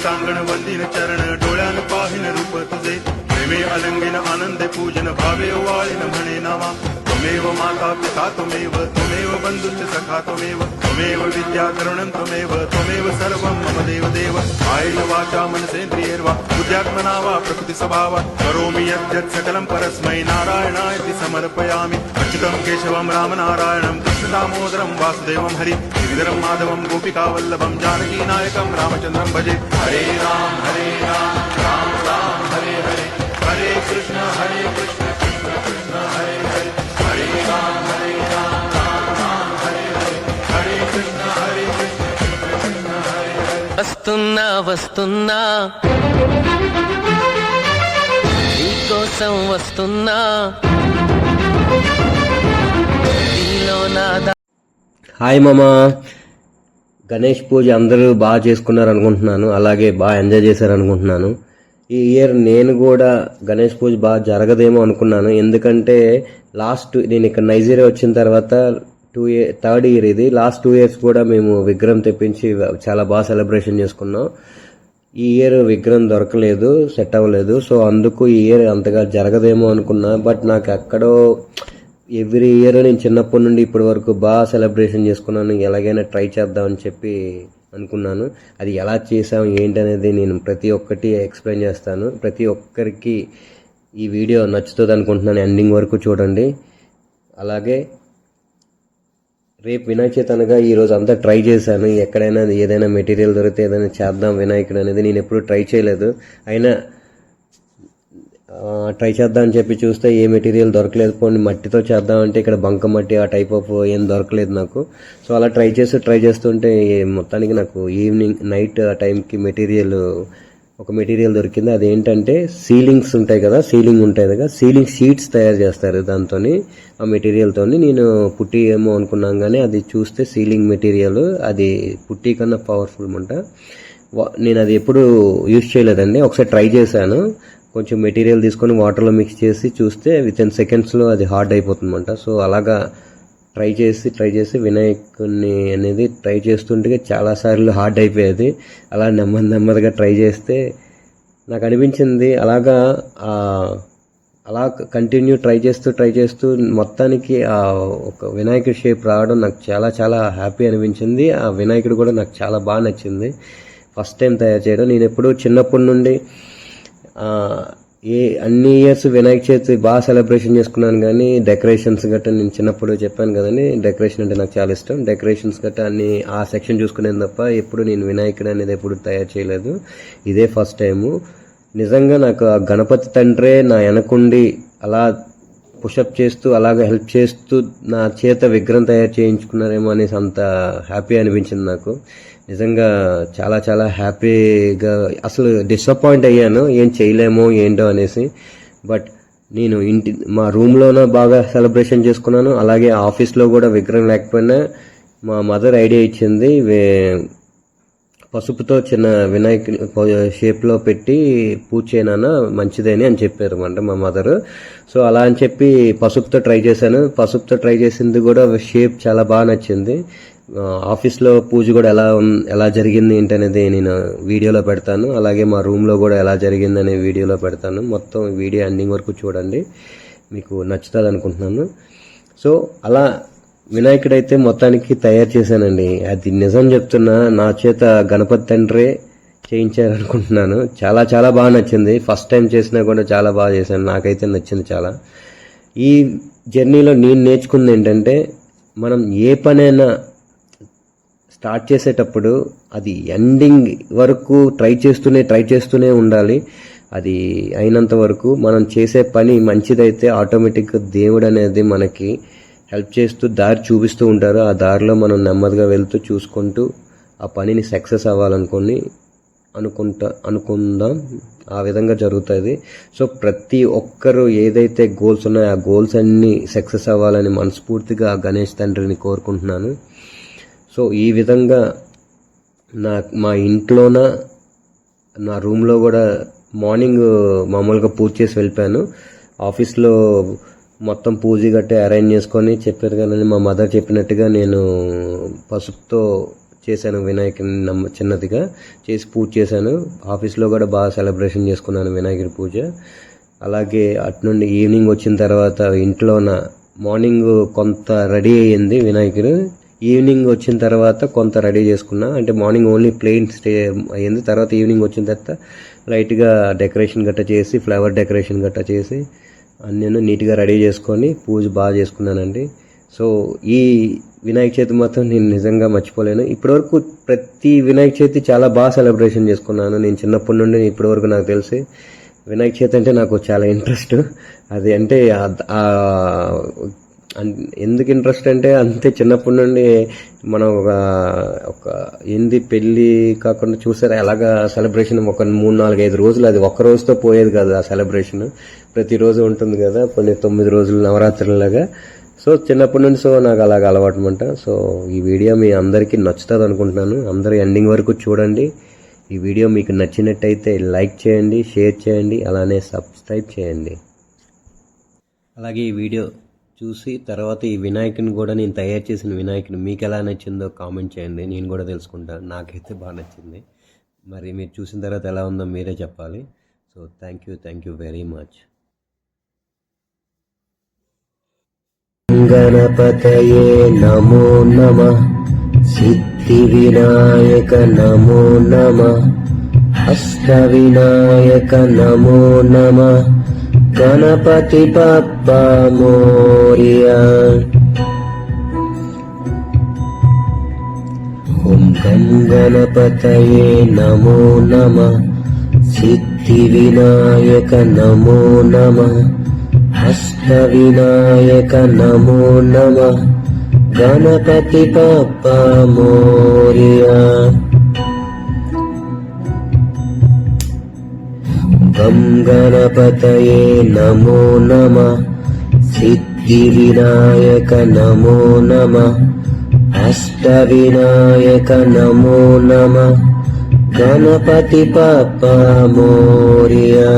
सांगण वंदिन चरण डोळ्यान पाहिन रूप तुझे प्रेमे अलंगिन आनंदे पूजन भावे वाळिन म्हणे नावा त्वमेव माता पिता त्वमेव बंधुश्च सखा त्वमेव विद्या करुणं त्वमेव सर्वं मम देव आयेन वाचा मनसेन्द्रियैर्वा बुद्ध्यात्मना वा प्रकृति स्वभावा करोमि यद्यत् सकलं परस्मै नारायणायति समर्पयामि अच्युतं केशवं रामनारायणं कृष्ण दामोदरं वासुदेवं हरि गिरिधरं माधवं गोपिकावल्लभं जानकीनायकं रामचन्द्रं भजे हरे राम राम राम हरे हरे हरे कृष्ण कृष्ण कृष्ण हरे हरे हरे राम राम राम हरे हरे हरे कृष्ण कृष्ण हरे हरे వస్తున్నా వస్తున్నా నీకోసం వస్తున్నా హాయ్ మామా, గణేష్ పూజ అందరూ బాగా చేసుకున్నారు అనుకుంటున్నాను, అలాగే బాగా ఎంజాయ్ చేశారు అనుకుంటున్నాను. ఈ ఇయర్ నేను కూడా గణేష్ పూజ బాగా జరగదేమో అనుకున్నాను, ఎందుకంటే నేను ఇక్కడ నైజీరియా వచ్చిన తర్వాత థర్డ్ ఇయర్ ఇది. లాస్ట్ 2 years కూడా మేము విగ్రహం తెప్పించి చాలా బాగా సెలబ్రేషన్ చేసుకున్నాం. ఈ ఇయర్ విగ్రహం దొరకలేదు, సెట్ అవ్వలేదు. సో అందుకు ఈ ఇయర్ అంతగా జరగదేమో అనుకున్నా. బట్ నాకు ఎక్కడో ఎవ్రీ ఇయర్ నేను చిన్నప్పటి నుండి ఇప్పటి వరకు బాగా సెలబ్రేషన్ చేసుకున్నాను. ఎలాగైనా ట్రై చేద్దామని చెప్పి అనుకున్నాను. అది ఎలా చేసాం ఏంటనేది నేను ప్రతి ఒక్కటి ఎక్స్ప్లెయిన్ చేస్తాను. ప్రతి ఒక్కరికి ఈ వీడియో నచ్చుతుంది అనుకుంటున్నాను. ఎండింగ్ వరకు చూడండి. అలాగే రేపు వినాయక చవితి అనగా ఈరోజు అంతా ట్రై చేశాను. ఎక్కడైనా ఏదైనా మెటీరియల్ దొరికితే ఏదైనా చేద్దాం వినాయకుడు అనేది నేను ఎప్పుడూ ట్రై చేయలేదు. అయినా ట్రై చేద్దామని చెప్పి చూస్తే ఏ మెటీరియల్ దొరకలేదు. పోనీ మట్టితో చేద్దామంటే ఇక్కడ బంక మట్టి ఆ టైప్ ఆఫ్ ఏం దొరకలేదు నాకు. సో అలా ట్రై చేస్తుంటే మొత్తానికి నాకు నైట్ ఆ టైంకి ఒక మెటీరియల్ దొరికింది. అదేంటంటే సీలింగ్స్ ఉంటాయి కదా, సీలింగ్ షీట్స్ తయారు చేస్తారు దాంతో. ఆ మెటీరియల్తో నేను పుట్టి ఏమో అనుకున్నాం, కానీ అది చూస్తే సీలింగ్ మెటీరియల్, అది పుట్టి కన్నా పవర్ఫుల్ అనమాట. నేను అది ఎప్పుడు యూజ్ చేయలేదండి. ఒకసారి ట్రై చేశాను. కొంచెం మెటీరియల్ తీసుకొని వాటర్లో మిక్స్ చేసి చూస్తే వితిన్ సెకండ్స్లో అది హార్డ్ అయిపోతుందన్నమాట. సో అలాగా ట్రై చేసి వినాయకుడిని అనేది ట్రై చేస్తుంటే చాలాసార్లు హార్డ్ అయిపోయేది. అలా నెమ్మదిగా ట్రై చేస్తే నాకు అనిపించింది అలా కంటిన్యూ ట్రై చేస్తూ మొత్తానికి ఒక వినాయకుడి షేప్ రావడం నాకు చాలా చాలా హ్యాపీ అనిపించింది. ఆ వినాయకుడు కూడా నాకు చాలా బాగా నచ్చింది. ఫస్ట్ టైం తయారు చేయడం. నేను ఎప్పుడూ చిన్నప్పటి నుండి అన్ని ఇయర్స్ వినాయక చవితి బాగా సెలబ్రేషన్ చేసుకున్నాను, కానీ డెకరేషన్స్ గట్రా నేను చిన్నప్పుడు చెప్పాను కదండి, డెకరేషన్ అంటే నాకు చాలా ఇష్టం. డెకరేషన్స్ గట్రా అన్ని ఆ సెక్షన్ చూసుకునేది తప్ప ఎప్పుడు నేను వినాయకుడు అనేది ఎప్పుడు తయారు చేయలేదు. ఇదే ఫస్ట్ టైము. నిజంగా నాకు ఆ గణపతి తండ్రే నా వెనకుండి అలా పుషప్ చేస్తూ అలాగే హెల్ప్ చేస్తూ నా చేత విగ్రహం తయారు చేయించుకున్నారేమో అనేసి అంత హ్యాపీ అనిపించింది నాకు. నిజంగా చాలా చాలా హ్యాపీగా, అసలు డిసప్పాయింట్ అయ్యాను ఏం చేయలేమో ఏంటో అనేసి. బట్ నేను మా రూమ్లోనే బాగా సెలబ్రేషన్ చేసుకున్నాను. అలాగే ఆఫీస్లో కూడా విగ్రహం లేకపోయినా మా మదర్ ఐడియా ఇచ్చింది, పసుపుతో చిన్న వినాయకుడి షేప్లో పెట్టి పూజ చేయనా మంచిదని అని చెప్పారు అన్నమాట మా మదర్. సో అలా అని చెప్పి పసుపుతో ట్రై చేశాను. పసుపుతో ట్రై చేసింది కూడా షేప్ చాలా బాగా నచ్చింది. ఆఫీస్లో పూజ కూడా ఎలా జరిగింది ఏంటనేది నేను వీడియోలో పెడతాను. అలాగే మా రూమ్లో కూడా ఎలా జరిగిందనే వీడియోలో పెడతాను. మొత్తం వీడియో ఎండింగ్ వరకు చూడండి, మీకు నచ్చుతుంది అనుకుంటున్నాను. సో అలా వినాయకుడైతే మొత్తానికి తయారు చేశానండి. అది నిజం చెప్తున్నా, నా చేత గణపతి తండ్రే చేయించారనుకుంటున్నాను. చాలా చాలా బాగా నచ్చింది. ఫస్ట్ టైం చేసినా కూడా చాలా బాగా చేశాను. నాకైతే నచ్చింది చాలా. ఈ జర్నీలో నేను నేర్చుకుంది ఏంటంటే, మనం ఏ పనైనా స్టార్ట్ చేసేటప్పుడు అది ఎండింగ్ వరకు ట్రై చేస్తూనే ఉండాలి. అది అయినంత వరకు మనం చేసే పని మంచిదైతే ఆటోమేటిక్గా దేవుడు అనేది మనకి హెల్ప్ చేస్తూ దారి చూపిస్తూ ఉంటారు. ఆ దారిలో మనం నెమ్మదిగా వెళ్తూ చూసుకుంటూ ఆ పనిని సక్సెస్ అనుకుందాం. ఆ విధంగా జరుగుతుంది. సో ప్రతి ఒక్కరు ఏదైతే గోల్స్ ఉన్నాయో ఆ గోల్స్ అన్నీ సక్సెస్ అవ్వాలని మనస్ఫూర్తిగా గణేష్ తండ్రిని కోరుకుంటున్నాను. సో ఈ విధంగా మా ఇంట్లోన నా రూమ్లో కూడా మార్నింగ్ మామూలుగా పూజ చేసి వెళ్ళిపోయాను. ఆఫీస్లో మొత్తం పూజ గట్టి అరేంజ్ చేసుకొని చెప్పారు కానీ మా మదర్ చెప్పినట్టుగా నేను పసుపుతో చేశాను, వినాయకుని చిన్నదిగా చేసి పూజ చేశాను. ఆఫీస్లో కూడా బాగా సెలబ్రేషన్ చేసుకున్నాను వినాయకుడి పూజ. అలాగే అటు నుండి ఈవినింగ్ వచ్చిన తర్వాత ఇంట్లోన మార్నింగ్ కొంత రెడీ అయ్యింది వినాయకుడు. ఈవినింగ్ వచ్చిన తర్వాత కొంత రెడీ చేసుకున్నా, అంటే మార్నింగ్ ఓన్లీ ప్లెయిన్ స్టే అయ్యింది. తర్వాత ఈవినింగ్ వచ్చిన తర్వాత లైట్గా డెకరేషన్ గట్ట చేసి, ఫ్లవర్ డెకరేషన్ గట్ట చేసి అన్నీ నీట్గా రెడీ చేసుకొని పూజ బాగా చేసుకున్నానండి. సో ఈ వినాయక చవితి మాత్రం నేను నిజంగా మర్చిపోలేను. ఇప్పటివరకు ప్రతి వినాయక చవితి చాలా బాగా సెలబ్రేషన్ చేసుకున్నాను. నేను చిన్నప్పటి నుండి ఇప్పటివరకు నాకు తెలిసి వినాయక చవితి అంటే నాకు చాలా ఇంట్రెస్ట్. అది అంటే ఎందుకు ఇంట్రెస్ట్ అంటే అంతే, చిన్నప్పటి నుండి మనం ఒక ఏంది పెళ్ళి కాకుండా చూసారా ఎలాగా సెలబ్రేషన్ ఒక 3-4-5 రోజులు, అది ఒక్క రోజుతో పోయేది కదా ఆ సెలబ్రేషన్, ప్రతిరోజు ఉంటుంది కదా, కొన్ని 9 రోజులు నవరాత్రులలాగా. సో చిన్నప్పటి నుండి నాకు అలాగ అలవాటు అనమాట. సో ఈ వీడియో మీ అందరికీ నచ్చుతుంది అనుకుంటున్నాను. అందరూ ఎండింగ్ వరకు చూడండి. ఈ వీడియో మీకు నచ్చినట్టయితే లైక్ చేయండి, షేర్ చేయండి, అలానే సబ్స్క్రైబ్ చేయండి. అలాగే ఈ వీడియో చూసి తర్వాత ఈ వినాయకుని కూడా, నేను తయారు చేసిన వినాయకుని మీకు ఎలా నచ్చిందో కామెంట్ చేయండి, నేను కూడా తెలుసుకుంటాను. నాకైతే బాగా నచ్చింది. మరి మీరు చూసిన తర్వాత ఎలా ఉందో మీరే చెప్పాలి. So thank you very much. గణపతయే నమో నమః, సిద్ధి వినాయక నమో నమః, అష్ట వినాయక నమో నమః, గణపతి బప్పా మోరియా. ఓం గం గణపతయే నమో నమః, సిద్ధి వినాయక నమో నమః, అష్ట వినాయక నమో నమః, గణపతి బప్పా మోరియా. గం గణపతయే నమో నమః, సిద్ధి వినాయక నమో నమః, అష్ట వినాయక నమో నమః, గణపతి బప్పా మోరియా.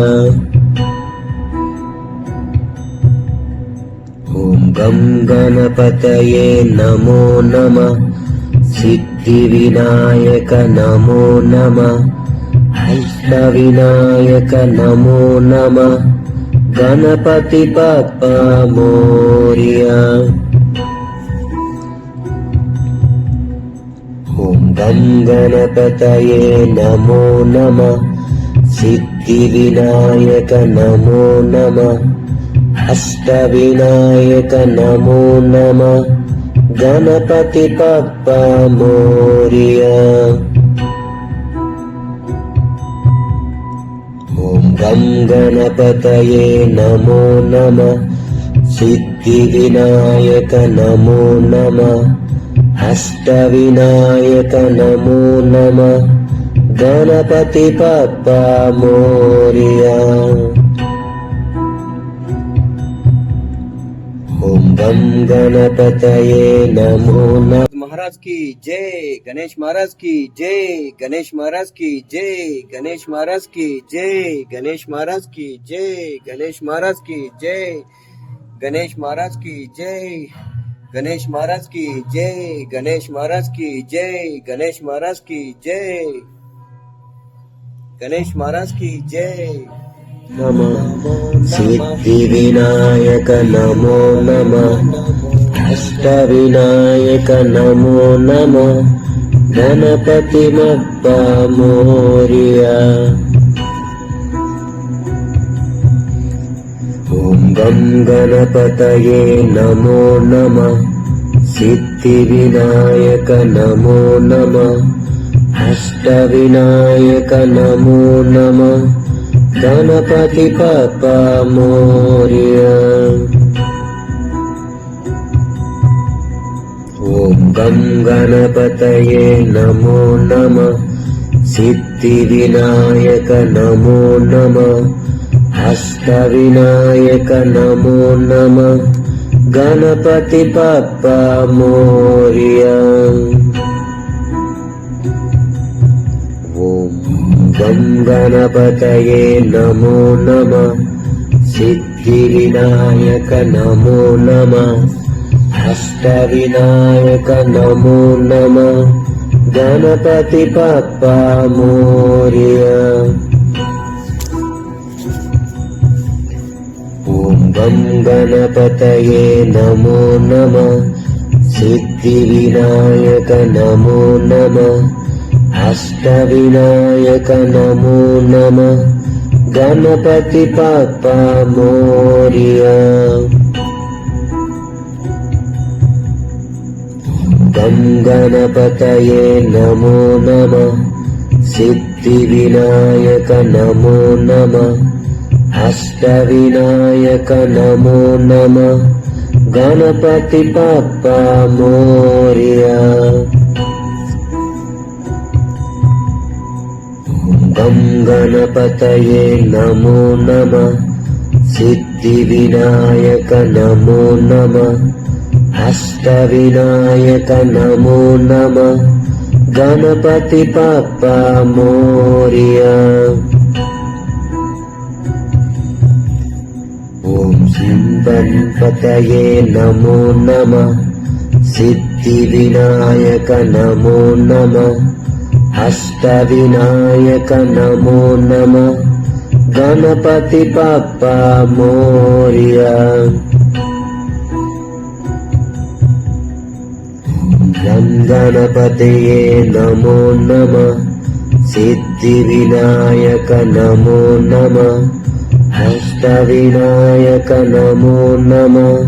ఓం గం గణపతయే నమో నమః, సిద్ధి వినాయక నమో నమః, అష్ట వినాయక నమో నమః, గణపతి బప్పా మోరియా. ఓం గం గణపతయే నమో నమః, సిద్ధి వినాయక నమో నమః, అష్ట వినాయక నమో నమః, గణపతి బప్పా మోరియా. ఓం గం గణపతయే నమో నమః, సిద్ధి వినాయక నమో నమః, అష్ట వినాయక నమో నమః, గణపతి బప్పా మోరియా. ఓం గం గణపతయే నమో నమః. महाराज की जय, गणेश महाराज की जय, गणेश महाराज की जय, गणेश महाराज की जय, गणेश महाराज की जय, गणेश महाराज की जय, गणेश महाराज की जय, गणेश महाराज की जय, गणेश महाराज की जय, गणेश महाराज की जय, गणेश महाराज की जय. नमः सिद्धि विनायक नमो नमः, अष्ट विनायक नमो नमः, गणपति बप्पा मोरिया. ओम गं गणपतये नमो नमः, सिद्धि विनायक नमो नमः, अष्ट विनायक नमो नमः, गणपति बप्पा मोरिया. ओम गं गणपतये नमो नमः, सिद्धि विनायक नमो नमः, अष्ट विनायक नमो नमः, गणपति बप्पा मोरिया. ओम गं गणपतये नमो नमः, सिद्धि विनायक नमो नमः, अष्ट विनायक नमो नमः, గణపతి బప్పా మోరియా. ఓం గం గణపతయే నమో నమః. సిద్ధి వినాయక నమో నమః. అష్ట వినాయక నమో నమః. గణపతి బప్పా మోరియా. గం గణపతయే నమో నమః. సిద్ధి వినాయక నమో నమః. అష్ట వినాయక నమో నమః. గణపతి బప్పా మోరియా. గం గణపతయే నమో నమః. సిద్ధి వినాయక నమో నమః. అష్ట వినాయక నమో నమః. గణపతి బప్పా మోరియా. ఓం శ్రీం గణపతయే నమో నమః. సిద్ధి వినాయక నమో నమః. అష్ట వినాయక నమో నమః. గణపతి బప్పా మోరియా. గం గణపతయే నమో నమః. సిద్ధి వినాయక నమో నమః. అష్ట వినాయక నమో నమః.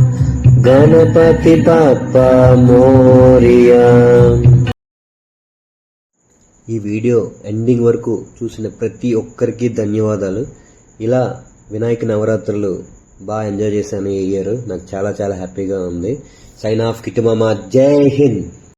గణపతి బప్పా మోరియా. ఈ వీడియో ఎండింగ్ వరకు చూసిన ప్రతి ఒక్కరికి ధన్యవాదాలు. ఇలా వినాయక నవరాత్రులు బాగా ఎంజాయ్ చేశాను ఈ ఇయర్. నాకు చాలా చాలా హ్యాపీగా ఉంది. సైన్ ఆఫ్ కిట్టు మామ. జై హింద్.